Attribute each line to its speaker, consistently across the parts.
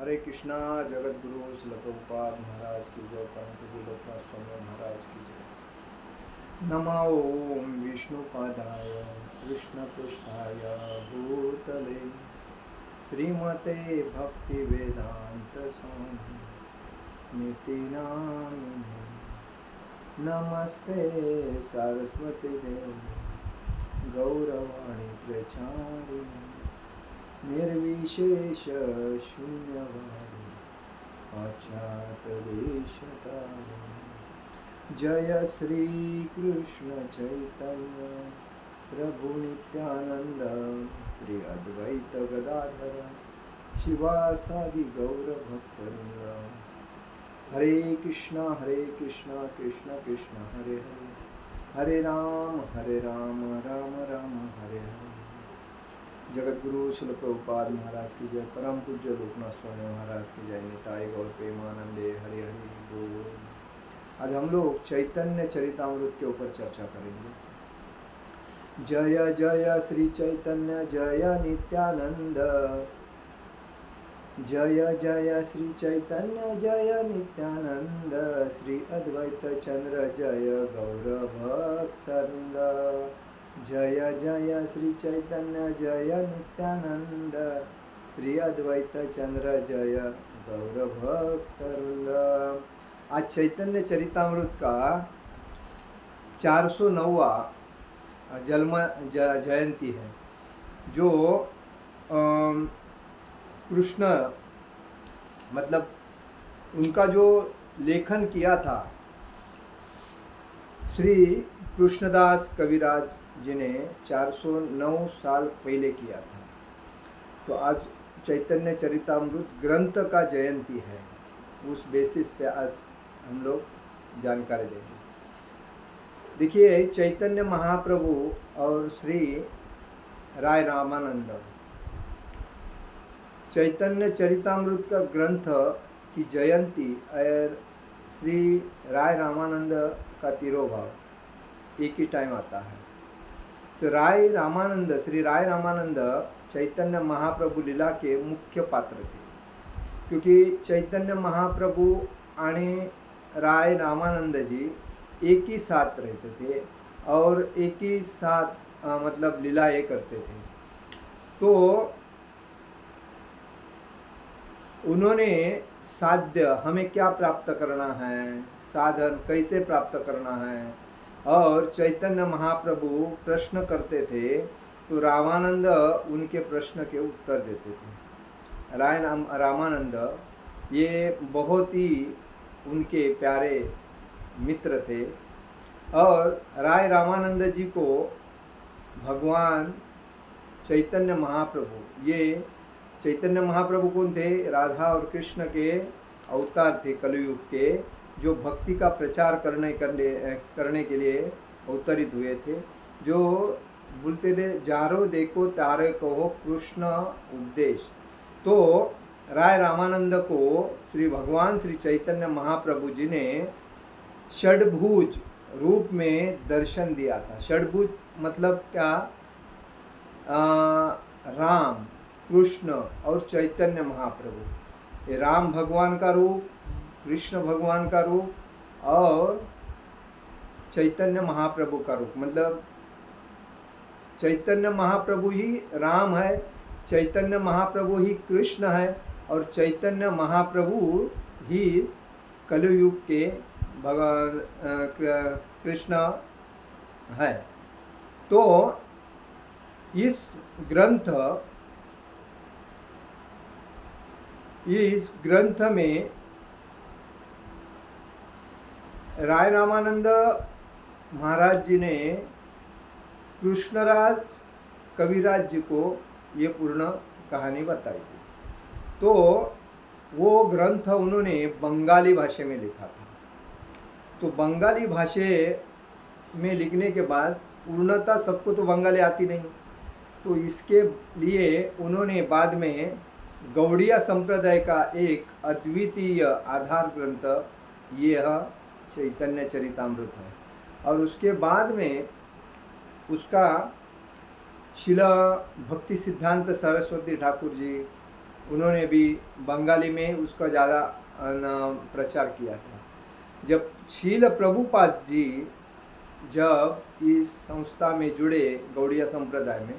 Speaker 1: हरे कृष्णा। जगत गुरु श्रील प्रभुपाद महाराज की जय। परम पूज्य लोकनाथ स्वामी महाराज की जय। नमो ओम विष्णुपादाय कृष्ण पृष्ठाय भूतले श्रीमते भक्ति वेदांत स्वामी निति नामिने। नमस्ते सरस्वती देवी गौरवाणी प्रचारिणी निर्विशेष शून्यवादी पाश्चातदेशतारिणी। जय श्री कृष्ण चैतन्य प्रभु नित्यानंद श्री अद्वैत गदाधर शिवासादि गौर भक्तवृंद। हरे कृष्णा कृष्ण कृष्ण हरे हरे, हरे राम राम राम हरे हरे। जगत गुरु श्रील प्रभुपाद महाराज की जय। परम पूज्य लोकनाथ स्वामी महाराज की जय। निताई गौर प्रेमानंदे हरि हरि बोल। आज हम लोग चैतन्य चरितामृत के ऊपर चर्चा करेंगे। जय जय श्री चैतन्य जय नित्यानंद, जय जय श्री चैतन्य जय नित्यानंद, श्री अद्वैत चंद्र जय गौर भक्तवृंद। जय जय श्री चैतन्य जय नित्यानंद, श्री अद्वैत चंद्र जय गौर भक्तवृंद। आज चैतन्य चरितामृत का 409वां जन्म जयंती है, जो कृष्ण मतलब उनका जो लेखन किया था श्री कृष्णदास कविराज जी ने 409 साल पहले किया था। तो आज चैतन्य चरितामृत ग्रंथ का जयंती है, उस बेसिस पे आज हम लोग जानकारी देंगे। देखिए, चैतन्य महाप्रभु और श्री राय रामानंद, चैतन्य चरितामृत का ग्रंथ की जयंती और श्री राय रामानंद का तिरोभाव एक ही टाइम आता है। तो श्री राय रामानंद चैतन्य महाप्रभु लीला के मुख्य पात्र थे, क्योंकि चैतन्य महाप्रभु आणि राय रामानंद जी एक ही साथ रहते थे और एक ही साथ मतलब लीलाएं करते थे। तो उन्होंने साध्य, हमें क्या प्राप्त करना है, साधन कैसे प्राप्त करना है, और चैतन्य महाप्रभु प्रश्न करते थे तो रामानंद उनके प्रश्न के उत्तर देते थे। रामानंद ये बहुत ही उनके प्यारे मित्र थे। और राय रामानंद जी को भगवान चैतन्य महाप्रभु, ये चैतन्य महाप्रभु कौन थे? राधा और कृष्ण के अवतार थे कलयुग के, जो भक्ति का प्रचार करने के लिए अवतरित हुए थे। जो बोलते थे, जारो देखो तारे कहो कृष्ण उपदेश। तो राय रामानंद को श्री भगवान श्री चैतन्य महाप्रभु जी ने षडभुज रूप में दर्शन दिया था। षडभुज मतलब क्या? राम, कृष्ण और चैतन्य महाप्रभु। ये राम भगवान का रूप, कृष्ण भगवान का रूप और चैतन्य महाप्रभु का रूप। मतलब चैतन्य महाप्रभु ही राम है, चैतन्य महाप्रभु ही कृष्ण है, और चैतन्य महाप्रभु ही कलयुग के भगवान कृष्ण है। तो इस ग्रंथ में राय रामानंद महाराज जी ने कृष्णराज कविराज जी को ये पूर्ण कहानी बताई थी। तो वो ग्रंथ उन्होंने बंगाली भाषा में लिखा था। तो बंगाली भाषा में लिखने के बाद पूर्णतः सबको तो बंगाली आती नहीं, तो इसके लिए उन्होंने बाद में गौड़िया संप्रदाय का एक अद्वितीय आधार ग्रंथ यह चैतन्य चरितामृत है। और उसके बाद में उसका शिला भक्ति सिद्धांत सरस्वती ठाकुर जी उन्होंने भी बंगाली में उसका ज़्यादा प्रचार किया था। जब शील प्रभुपाद जी जब इस संस्था में जुड़े गौड़िया संप्रदाय में,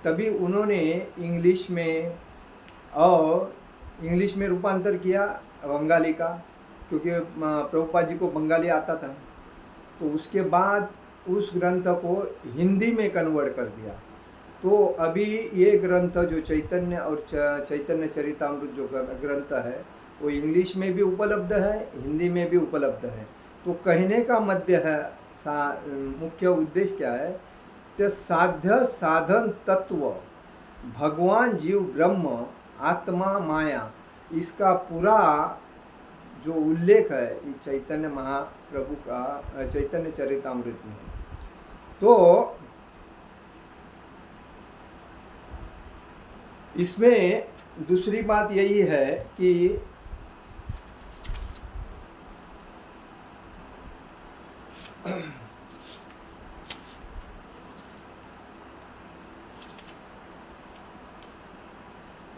Speaker 1: तभी उन्होंने इंग्लिश में रूपांतर किया बंगाली का, क्योंकि प्रभुपाद जी को बंगाली आता था। तो उसके बाद उस ग्रंथ को हिंदी में कन्वर्ट कर दिया। तो अभी ये ग्रंथ जो चैतन्य और चैतन्य चरितामृत जो ग्रंथ है वो इंग्लिश में भी उपलब्ध है, हिंदी में भी उपलब्ध है। तो कहने का मध्य है मुख्य उद्देश्य क्या है, तो साध्य साधन तत्व भगवान जीव ब्रह्म आत्मा माया, इसका पूरा जो उल्लेख है इस चैतन्य महाप्रभु का चैतन्य चरितामृत में। तो इसमें दूसरी बात यही है कि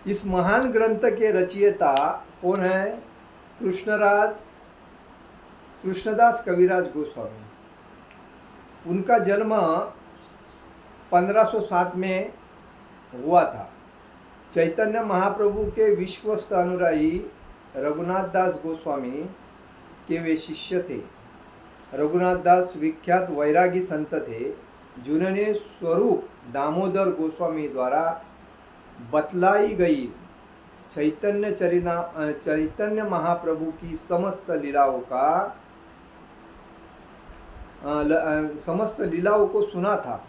Speaker 1: इस महान ग्रंथ के रचयिता कौन है? कृष्णदास कविराज गोस्वामी। उनका जन्म 1507 में हुआ था। चैतन्य महाप्रभु के विश्वस्त अनुयायी रघुनाथ दास गोस्वामी के वे शिष्य थे। रघुनाथ दास विख्यात वैरागी संत थे, जिन्होंने स्वरूप दामोदर गोस्वामी द्वारा बतलाई गई चैतन्य महाप्रभु की समस्त लीलाओं को सुना था,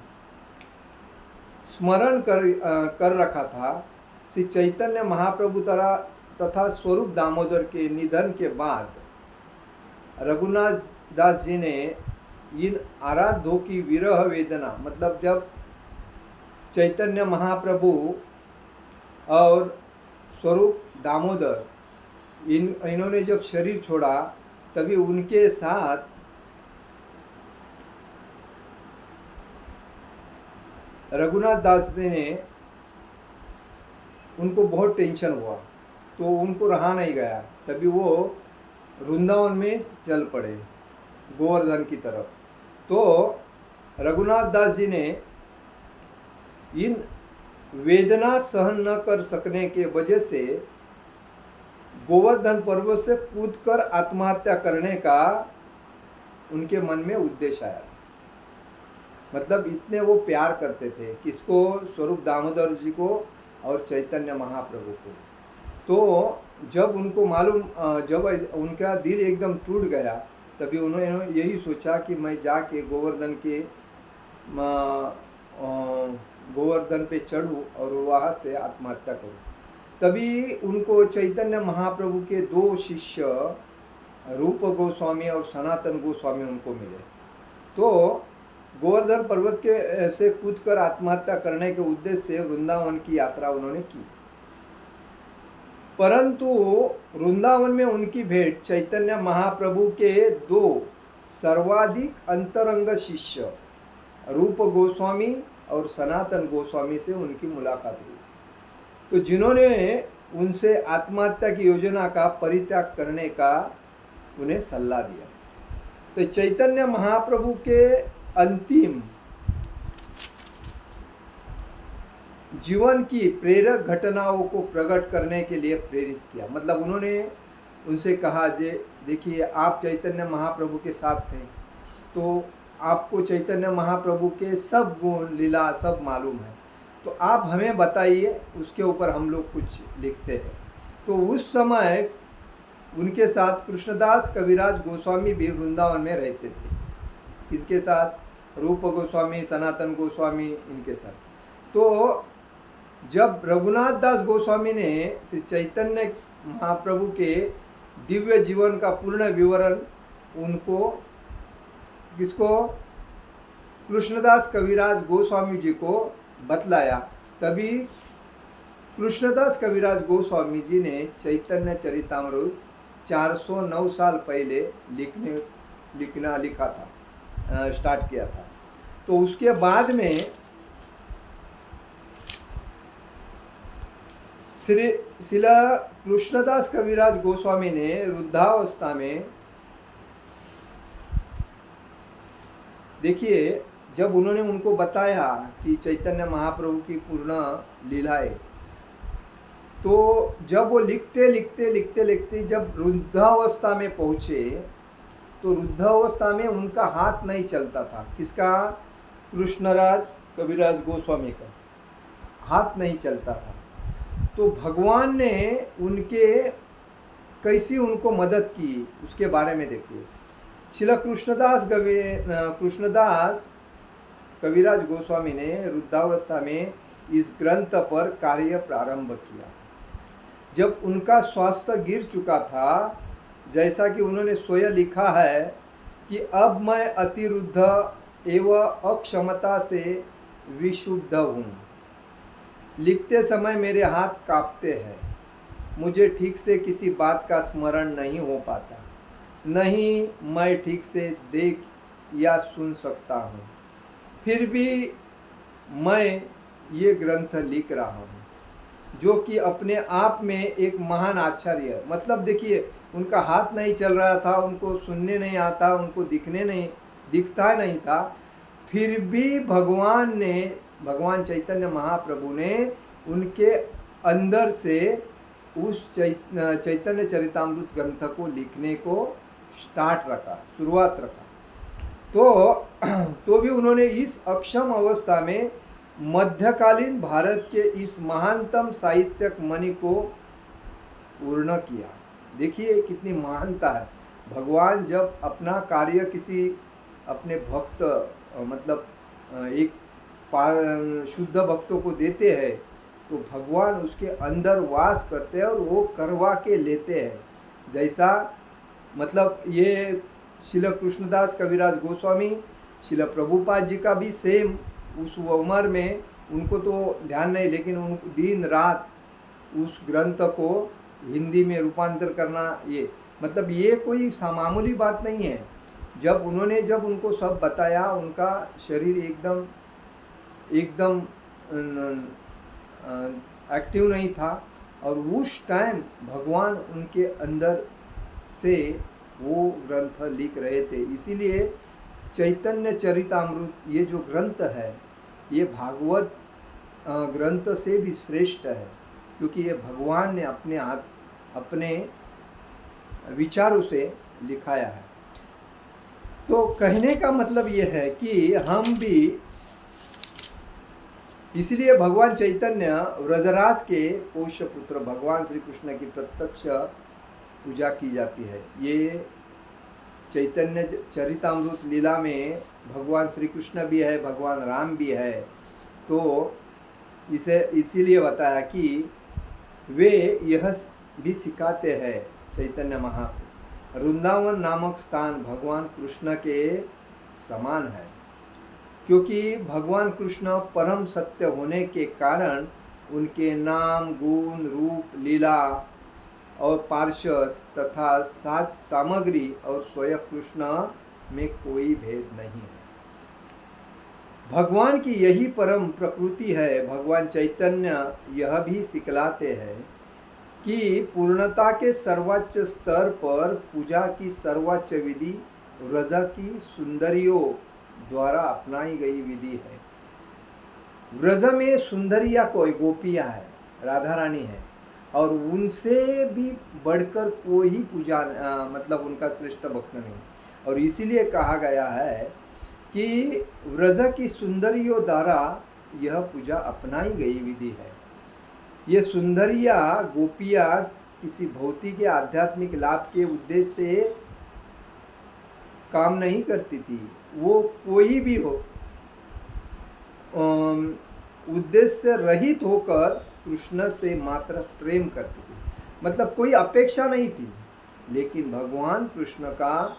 Speaker 1: स्मरण कर रखा था। श्री चैतन्य महाप्रभु तथा स्वरूप दामोदर के निधन के बाद रघुनाथ दास जी ने इन आराध्यों की विरह वेदना, मतलब जब चैतन्य महाप्रभु और स्वरूप दामोदर इन्होंने जब शरीर छोड़ा, तभी उनके साथ रघुनाथ दास जी ने उनको बहुत टेंशन हुआ, तो उनको रहा नहीं गया। तभी वो वृंदावन में चल पड़े गोवर्धन की तरफ। तो रघुनाथ दास जी ने इन वेदना सहन न कर सकने के वजह से गोवर्धन पर्वत से कूदकर आत्महत्या करने का उनके मन में उद्देश्य आया। मतलब इतने वो प्यार करते थे, किसको? स्वरूप दामोदर जी को और चैतन्य महाप्रभु को। तो जब उनको मालूम, जब उनका दिल एकदम टूट गया, तभी उन्होंने यही सोचा कि मैं जाके गोवर्धन पे चढ़ूँ और वहाँ से आत्महत्या करूँ। तभी उनको चैतन्य महाप्रभु के दो शिष्य रूप गोस्वामी और सनातन गोस्वामी उनको मिले। तो गोवर्धन पर्वत के से कूदकर आत्महत्या करने के उद्देश्य से वृंदावन की यात्रा उन्होंने की। परंतु वृंदावन में उनकी भेंट चैतन्य महाप्रभु के दो सर्वाधिक अंतरंग शिष्य रूप गोस्वामी और सनातन गोस्वामी से उनकी मुलाकात हुई, तो जिन्होंने उनसे आत्महत्या की योजना का परित्याग करने का उन्हें सलाह दिया। तो चैतन्य महाप्रभु के अंतिम जीवन की प्रेरक घटनाओं को प्रकट करने के लिए प्रेरित किया। मतलब उन्होंने उनसे कहा, देखिए आप चैतन्य महाप्रभु के साथ थे, तो आपको चैतन्य महाप्रभु के सब गुण लीला सब मालूम है, तो आप हमें बताइए, उसके ऊपर हम लोग कुछ लिखते हैं। तो उस समय उनके साथ कृष्णदास कविराज गोस्वामी भी वृंदावन में रहते थे। इसके साथ रूप गोस्वामी, सनातन गोस्वामी, इनके साथ। तो जब रघुनाथ दास गोस्वामी ने श्री चैतन्य महाप्रभु के दिव्य जीवन का पूर्ण विवरण उनको, किसको? कृष्णदास कविराज गोस्वामी जी को बतलाया, तभी कृष्णदास कविराज गोस्वामी जी ने चैतन्य चरितामृत 409 साल पहले लिखा था, स्टार्ट किया था। तो उसके बाद में श्री शिला कृष्णदास कविराज गोस्वामी ने वृद्धावस्था में, देखिए जब उन्होंने उनको बताया कि चैतन्य महाप्रभु की पूर्ण लीलाएं, तो जब वो लिखते लिखते जब वृद्धावस्था में पहुँचे, तो वृद्धावस्था में उनका हाथ नहीं चलता था। किसका? कृष्णराज कविराज गोस्वामी का हाथ नहीं चलता था। तो भगवान ने उनके कैसी उनको मदद की उसके बारे में देखिए। श्रील कृष्णदास कविराज गोस्वामी ने वृद्धावस्था में इस ग्रंथ पर कार्य प्रारंभ किया। जब उनका स्वास्थ्य गिर चुका था, जैसा कि उन्होंने स्वयं लिखा है कि अब मैं अतिरुद्ध एवं अक्षमता से विशुद्ध हूँ। लिखते समय मेरे हाथ कांपते हैं, मुझे ठीक से किसी बात का स्मरण नहीं हो पाता, नहीं मैं ठीक से देख या सुन सकता हूँ। फिर भी मैं ये ग्रंथ लिख रहा हूँ, जो कि अपने आप में एक महान आश्चर्य है। मतलब देखिए, उनका हाथ नहीं चल रहा था, उनको सुनने नहीं आता, उनको दिखता नहीं था, फिर भी भगवान चैतन्य महाप्रभु ने उनके अंदर से उस चैतन्य चरितामृत ग्रंथ को लिखने को शुरुआत रखा। तो भी उन्होंने इस अक्षम अवस्था में मध्यकालीन भारत के इस महानतम साहित्यिक मणि को पूर्ण किया। देखिए कितनी महानता है। भगवान जब अपना कार्य किसी अपने भक्त, मतलब एक शुद्ध भक्तों को देते हैं, तो भगवान उसके अंदर वास करते हैं और वो करवा के लेते हैं। जैसा मतलब ये श्रील कृष्णदास कविराज गोस्वामी, श्रील प्रभुपाद जी का भी सेम, उस उम्र में उनको तो ध्यान नहीं, लेकिन उनको दिन रात उस ग्रंथ को हिंदी में रूपांतर करना, ये मतलब ये कोई मामूली बात नहीं है। जब उनको सब बताया, उनका शरीर एकदम एक्टिव नहीं था, और उस टाइम भगवान उनके अंदर से वो ग्रंथ लिख रहे थे। इसीलिए चैतन्य चरितामृत ये जो ग्रंथ है, ये भागवत ग्रंथ से भी श्रेष्ठ है, क्योंकि ये भगवान ने अपने विचारों से लिखाया है। तो कहने का मतलब ये है कि हम भी, इसलिए भगवान चैतन्य व्रजराज के पोष्य पुत्र भगवान श्री कृष्ण की प्रत्यक्ष पूजा की जाती है। ये चैतन्य चरितामृत लीला में भगवान श्री कृष्ण भी है, भगवान राम भी है। तो इसे इसीलिए बताया कि वे यह भी सिखाते हैं, चैतन्य महाप्रभु, वृंदावन नामक स्थान भगवान कृष्ण के समान है, क्योंकि भगवान कृष्ण परम सत्य होने के कारण उनके नाम, गुण, रूप, लीला और पार्षद तथा साज सामग्री और स्वयं कृष्ण में कोई भेद नहीं है। भगवान की यही परम प्रकृति है। भगवान चैतन्य यह भी सिखलाते हैं कि पूर्णता के सर्वोच्च स्तर पर पूजा की सर्वोच्च विधि व्रज की सुंदरियों द्वारा अपनाई गई विधि है। व्रज में सुंदरिया कोई गोपियाँ है, राधा रानी है, और उनसे भी बढ़कर कोई पूजा मतलब उनका श्रेष्ठ भक्त नहीं। और इसीलिए कहा गया है कि व्रज की सुंदरियों द्वारा यह पूजा अपनाई गई विधि है। ये सुंदरिया गोपियाँ किसी भौतिक या आध्यात्मिक लाभ के उद्देश्य से काम नहीं करती थी, वो कोई भी हो उद्देश्य रहित होकर कृष्ण से मात्र प्रेम करती थी, मतलब कोई अपेक्षा नहीं थी। लेकिन भगवान कृष्ण का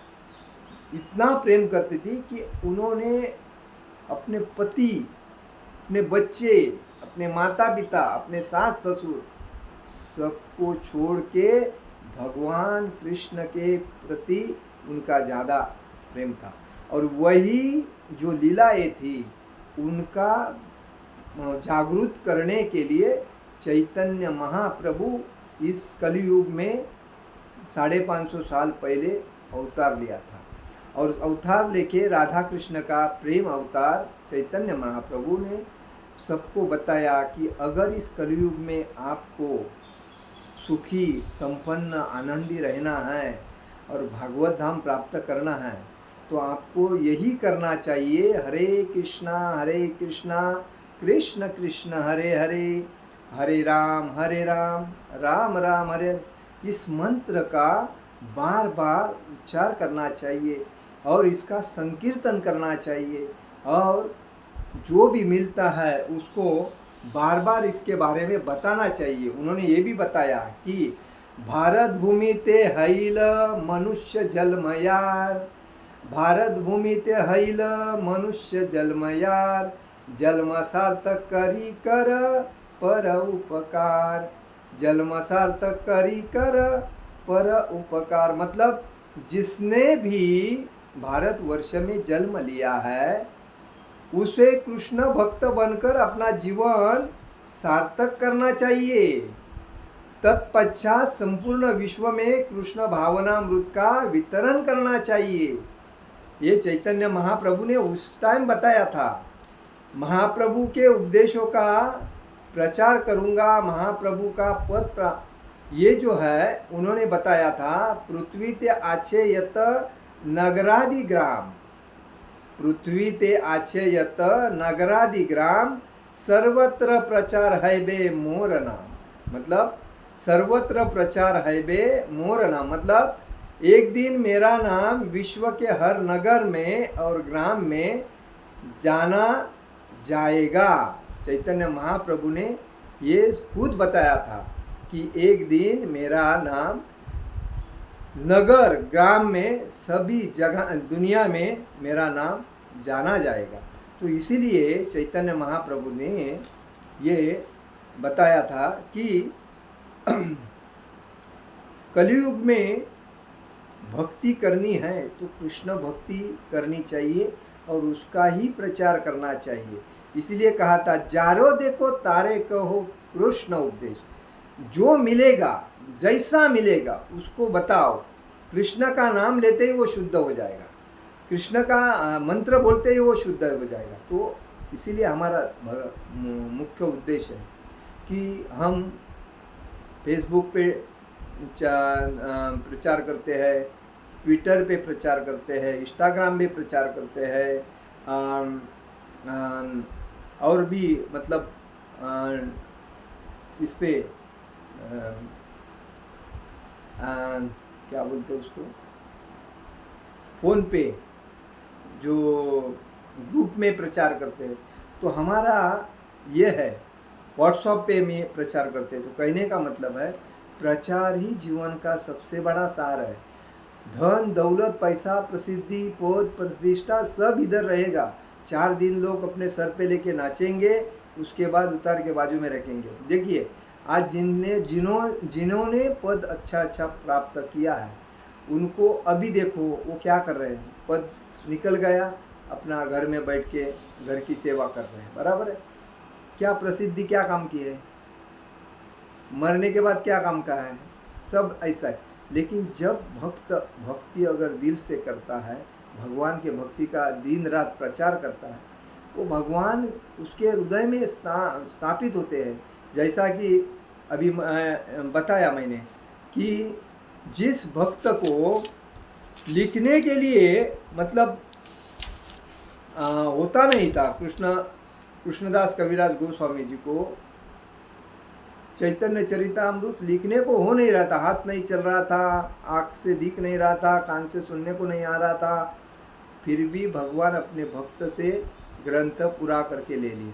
Speaker 1: इतना प्रेम करती थी कि उन्होंने अपने पति, अपने बच्चे, अपने माता पिता, अपने सास ससुर सबको छोड़ के भगवान कृष्ण के प्रति उनका ज़्यादा प्रेम था। और वही जो लीलाएँ थी उनका जागरूक करने के लिए चैतन्य महाप्रभु इस कलयुग में 550 साल पहले अवतार लिया था, और अवतार लेके राधा कृष्ण का प्रेम अवतार चैतन्य महाप्रभु ने सबको बताया कि अगर इस कलयुग में आपको सुखी संपन्न आनंदी रहना है और भागवत धाम प्राप्त करना है तो आपको यही करना चाहिए, हरे कृष्णा कृष्ण कृष्ण हरे हरे, हरे राम राम राम हरे। इस मंत्र का बार बार उच्चार करना चाहिए और इसका संकीर्तन करना चाहिए, और जो भी मिलता है उसको बार बार इसके बारे में बताना चाहिए। उन्होंने ये भी बताया कि भारत भूमि ते हैल मनुष्य जलमयार, भारत भूमि ते हैल मनुष्य जलमयार, जन्म सार्थक करी कर पर उपकार, जन्म सार्थक करी कर पर उपकार। मतलब जिसने भी भारतवर्ष में जन्म लिया है उसे कृष्ण भक्त बनकर अपना जीवन सार्थक करना चाहिए। तत्पश्चात संपूर्ण विश्व में कृष्ण भावनामृत का वितरण करना चाहिए। ये चैतन्य महाप्रभु ने उस टाइम बताया था। महाप्रभु के उपदेशों का प्रचार करूंगा, महाप्रभु का पद ये जो है उन्होंने बताया था। पृथ्वी ते आछे यत नगरादि ग्राम, पृथ्वी ते आछे यत नगरादि ग्राम, सर्वत्र प्रचार है बे मोर नाम। मतलब सर्वत्र प्रचार है बे मोर नाम, मतलब एक दिन मेरा नाम विश्व के हर नगर में और ग्राम में जाना जाएगा। चैतन्य महाप्रभु ने ये खुद बताया था कि एक दिन मेरा नाम नगर ग्राम में सभी जगह दुनिया में मेरा नाम जाना जाएगा। तो इसीलिए चैतन्य महाप्रभु ने ये बताया था कि कलयुग में भक्ति करनी है तो कृष्ण भक्ति करनी चाहिए और उसका ही प्रचार करना चाहिए। इसलिए कहा था जारो देखो तारे कहो कृष्ण उपदेश। जो मिलेगा जैसा मिलेगा उसको बताओ। कृष्ण का नाम लेते ही वो शुद्ध हो जाएगा, कृष्ण का मंत्र बोलते ही वो शुद्ध हो जाएगा। तो इसीलिए हमारा मुख्य उद्देश्य है कि हम फेसबुक पे प्रचार करते हैं, ट्विटर पे प्रचार करते हैं, इंस्टाग्राम पे प्रचार करते हैं, और भी मतलब इस पे क्या बोलते हैं उसको, फ़ोन पे जो ग्रुप में प्रचार करते हैं। तो हमारा ये है व्हाट्सएप पे में प्रचार करते हैं। तो कहने का मतलब है प्रचार ही जीवन का सबसे बड़ा सार है। धन दौलत पैसा प्रसिद्धि पद प्रतिष्ठा सब इधर रहेगा। 4 दिन लोग अपने सर पे लेके नाचेंगे, उसके बाद उतार के बाजू में रखेंगे। देखिए आज जिन्होंने पद अच्छा प्राप्त किया है उनको अभी देखो वो क्या कर रहे हैं, पद निकल गया, अपना घर में बैठ के घर की सेवा कर रहे हैं, बराबर है। क्या प्रसिद्धि क्या काम की है, मरने के बाद क्या काम का है, सब ऐसा है। लेकिन जब भक्ति अगर दिल से करता है, भगवान के भक्ति का दिन रात प्रचार करता है, वो भगवान उसके हृदय में स्थापित होते हैं। जैसा कि अभी बताया मैंने कि जिस भक्त को लिखने के लिए मतलब होता नहीं था, कृष्णदास कविराज गोस्वामी जी को चैतन्य चरितामृत लिखने को हो नहीं रहा था, हाथ नहीं चल रहा था, आँख से दिख नहीं रहा था, कान से सुनने को नहीं आ रहा था, फिर भी भगवान अपने भक्त से ग्रंथ पूरा करके ले लिए।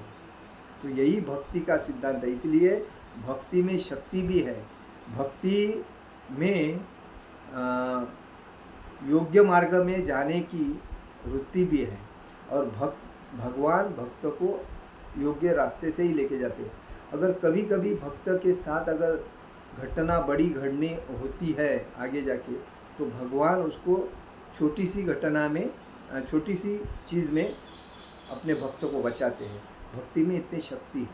Speaker 1: तो यही भक्ति का सिद्धांत है। इसलिए भक्ति में शक्ति भी है, भक्ति में योग्य मार्ग में जाने की वृत्ति भी है, और भगवान भक्त को योग्य रास्ते से ही लेके जाते हैं। अगर कभी कभी भक्त के साथ अगर घटना बड़ी घटनी होती है आगे जाके, तो भगवान उसको छोटी सी घटना में छोटी सी चीज़ में अपने भक्त को बचाते हैं। भक्ति में इतनी शक्ति है।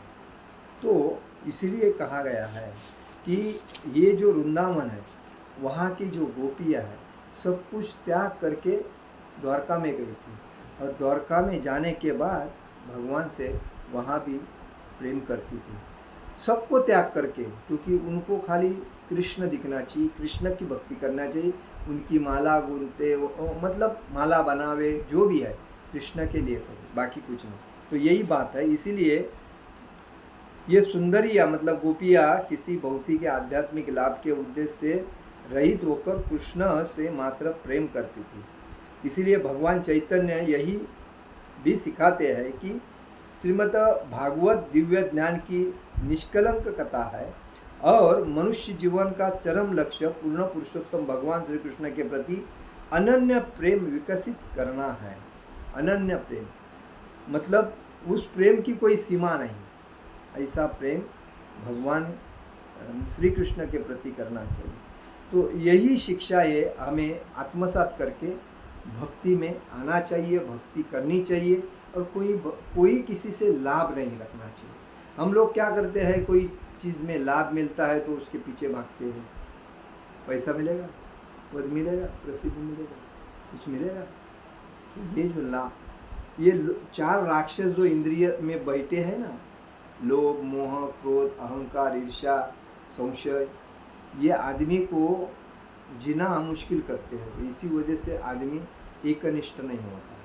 Speaker 1: तो इसीलिए कहा गया है कि ये जो वृंदावन है, वहाँ की जो गोपियाँ है, सब कुछ त्याग करके द्वारका में गई थी, और द्वारका में जाने के बाद भगवान से वहाँ भी प्रेम करती थी, सबको त्याग करके, क्योंकि उनको खाली कृष्ण दिखना चाहिए, कृष्ण की भक्ति करना चाहिए। उनकी माला गूंथते, मतलब माला बनावे, जो भी है कृष्ण के लिए करो, बाकी कुछ नहीं। तो यही बात है। इसीलिए ये सुंदरिया मतलब गोपियाँ किसी भौतिक या आध्यात्मिक लाभ के उद्देश्य से रहित होकर कृष्ण से मात्र प्रेम करती थी। इसीलिए भगवान चैतन्य यही भी सिखाते हैं कि श्रीमद् भागवत दिव्य ज्ञान की निष्कलंक कथा है, और मनुष्य जीवन का चरम लक्ष्य पूर्ण पुरुषोत्तम भगवान श्री कृष्ण के प्रति अनन्य प्रेम विकसित करना है। अनन्य प्रेम मतलब उस प्रेम की कोई सीमा नहीं, ऐसा प्रेम भगवान श्री कृष्ण के प्रति करना चाहिए। तो यही शिक्षा है, हमें आत्मसात करके भक्ति में आना चाहिए, भक्ति करनी चाहिए, और कोई किसी से लाभ नहीं रखना चाहिए। हम लोग क्या करते हैं, कोई चीज़ में लाभ मिलता है तो उसके पीछे भागते हैं, पैसा मिलेगा, पद मिलेगा, प्रसिद्ध मिलेगा, कुछ मिलेगा। ये जो लाभ, ये चार राक्षस जो इंद्रिय में बैठे हैं ना, लोभ, मोह, क्रोध, अहंकार, ईर्ष्या, संशय, ये आदमी को जीना मुश्किल करते हैं। इसी वजह से आदमी एकनिष्ठ नहीं होता है,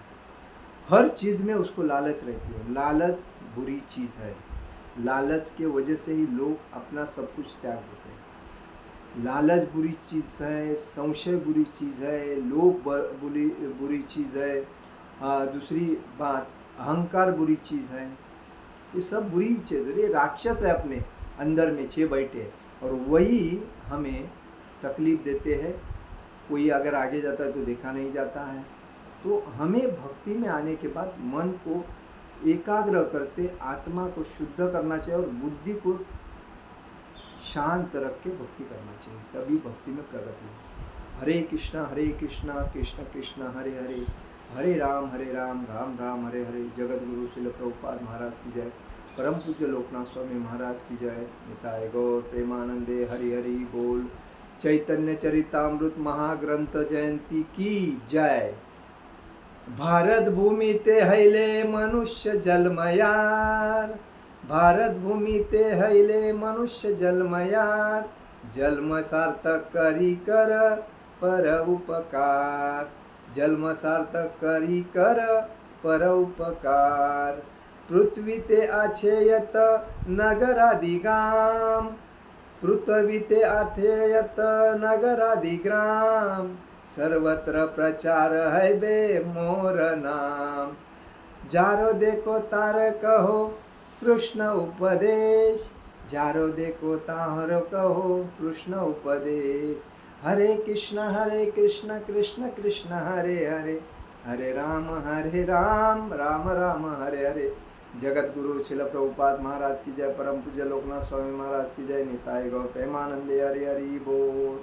Speaker 1: हर चीज़ में उसको लालच रहती है। लालच बुरी चीज़ है, लालच के वजह से ही लोग अपना सब कुछ त्याग देते हैं। लालच बुरी चीज़ है, संशय बुरी चीज़ है, लोभ बुरी चीज़ है, दूसरी बात अहंकार बुरी चीज़ है। ये सब बुरी चीज़, ये राक्षस है अपने अंदर में छे बैठे, और वही हमें तकलीफ देते हैं। कोई अगर आगे जाता है तो देखा नहीं जाता है। तो हमें भक्ति में आने के बाद मन को एकाग्र करते आत्मा को शुद्ध करना चाहिए, और बुद्धि को शांत रख के भक्ति करना चाहिए, तभी भक्ति में प्रगति हो। हरे कृष्णा कृष्ण कृष्ण हरे हरे, हरे राम राम राम हरे हरे। जगत गुरु श्रील प्रभुपाद महाराज की जय। परम पूज्य लोकनाथ स्वामी महाराज की जय। निताय गौर प्रेमानंदे हरि हरि बोल। चैतन्य चरितामृत महाग्रंथ जयंती की जय। भारत भूमि ते हैले मनुष्य जलमयार, भारत भूमि ते हैले मनुष्य जलमयार, जन्म सार्थक करी कर पर उपकार, जन्म सार्थक करी कर पर उपकार। पृथ्वी ते आछेयत नगरादि गाम, पृथ्वी ते आथेयत नगरादि ग्राम, सर्वत्र प्रचार है बे मोर नाम। जारो देखो तार कहो कृष्ण उपदेश, जारो देखो तार कहो कृष्ण उपदेश। हरे कृष्ण कृष्ण कृष्ण हरे हरे, हरे राम राम राम हरे हरे। जगत गुरु श्रील प्रभुपाद महाराज की जय। परम पूज्य लोकनाथ स्वामी महाराज की जय। निताय गौर प्रेमानंदे हरि हरि बोल।